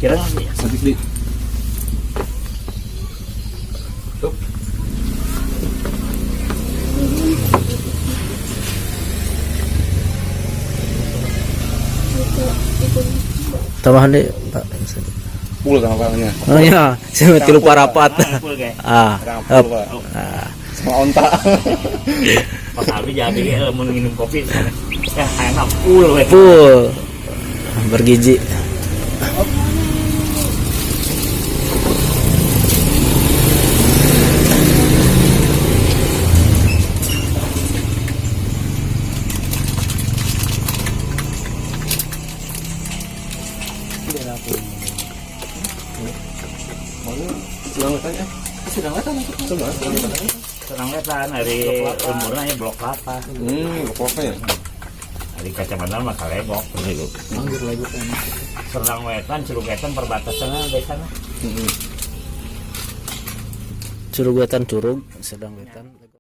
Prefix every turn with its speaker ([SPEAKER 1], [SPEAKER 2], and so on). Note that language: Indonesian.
[SPEAKER 1] Kira nggak ya?
[SPEAKER 2] Sakit di. Tuh.
[SPEAKER 3] Tambahan deh Pak.
[SPEAKER 2] Pul kan apalnya.
[SPEAKER 3] Oh iya, saya tilu parapat. Ah,
[SPEAKER 2] Rampul Pak. Sama onta.
[SPEAKER 1] Pas habis jadi mau minum kopi. Ya enak full.
[SPEAKER 3] full bergizi.
[SPEAKER 1] Senang wetan dari umurnya ya blok kelapa.
[SPEAKER 2] Apa ya?
[SPEAKER 1] Dari kacamata mah Kalebok. Senang wetan, Curug Wetan perbatasan dari sana.
[SPEAKER 3] Curug Wetan Curug, Sedang Wetan.